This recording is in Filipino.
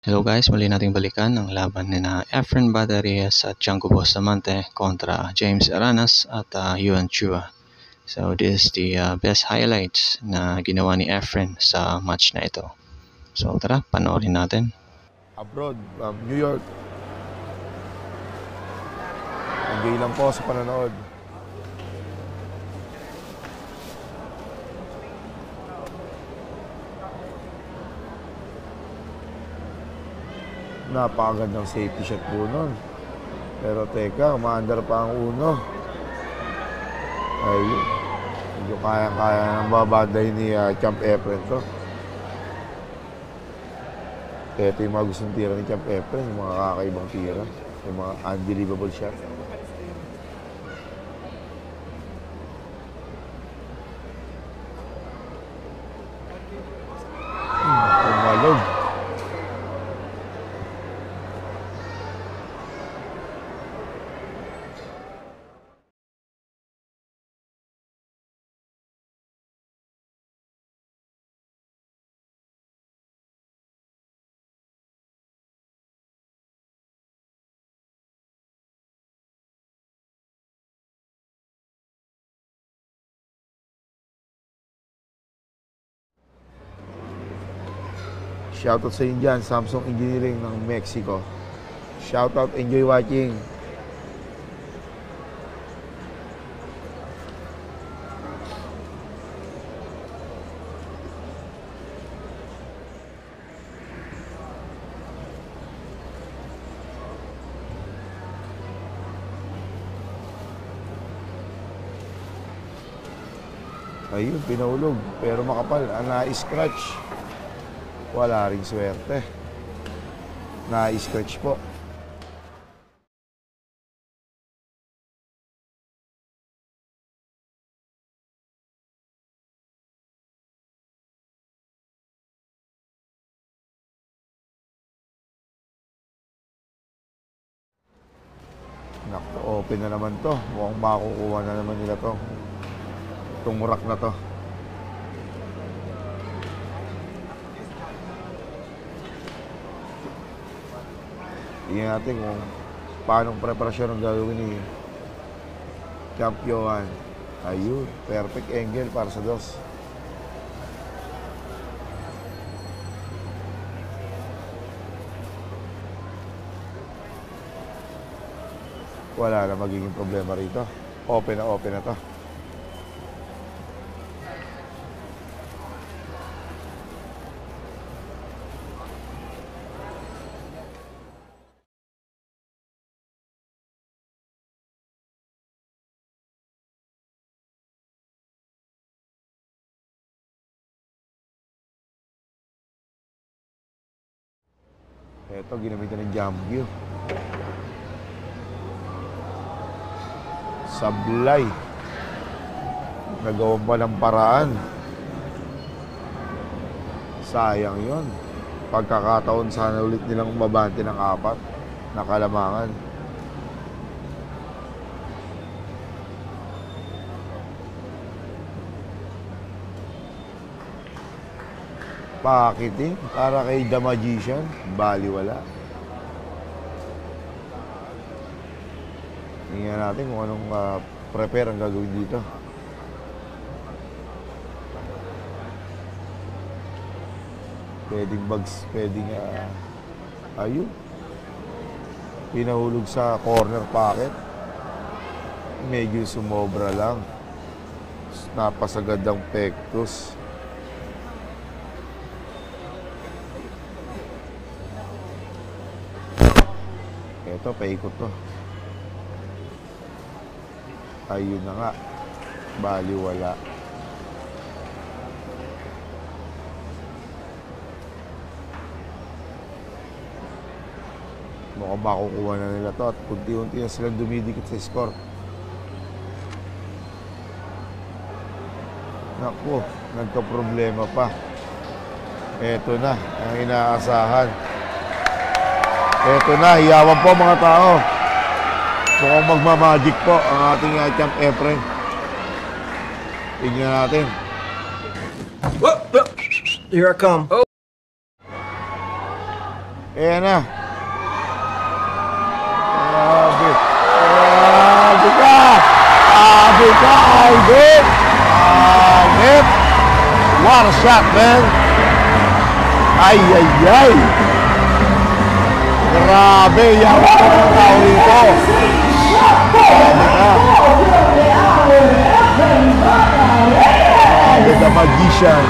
Hello guys, muli nating balikan ang laban ni na Efren Badarias at Django Bustamante kontra James Aranas at Yuan Chua. So this is the best highlights na ginawa ni Efren sa match na ito. So tara, panoorin natin. Abroad, New York. Enjoy lang po sa panonood. Napakagandang safety shot po nun. Pero teka, umaandar pa ang uno. Ayun. Medyo kayang-kaya ng babanday ni Champ Efren to. Ito yung mga gustong tira ni Champ Efren, yung mga kakaibang tira. Yung mga unbelievable shot. Pumalog. Shoutout sa inyo dyan, Samsung Engineering ng Mexico. Shoutout, enjoy watching. Ayun, pinahulog. Pero makapal, na-scratch. Wala ring swerte. Na-scratch po. Naku, open na naman to. Mukhang makukuha na naman nila to. Itong murak na to. Tingnan natin kung paanong preparasyon ang gagawin ni Champ Johan. Ayun, perfect angle para sa dos. Wala na magiging problema rito. Open na to. Ito, ginamitan ng jump view. Sablay. Nagawa pa ng paraan. Sayang yon. Pagkakataon sana ulit nilang mabante ng 4 na kalamangan. Pakiting para kay The Magician, baliwala. Tingnan natin kung anong prepare ang gagawin dito. Pwedeng bags, pwedeng ayun. Pinahulog sa corner pocket. Medyo sumobra lang. Napasagad ang pectus. Ito, paikot to. Ayun na nga. Baliwala. Mukhang makukuha na nila to at unti-unti na silang dumidikit sa score. Naku, nagka-problema pa. Ito na, ang inaasahan. Ito na, hiyawan po mga tao. Mukhang magmamagic po ang ating Champ Efren. Tingnan natin. Here I come. Oh. Ayan na. Grabe. Grabe ka. Grabe ka, Idol. Grabe. What a shot, man. Ay, ay, ay. Grabe. Yawa ko ng tao rito. Grabe ka. Grabe, the magician.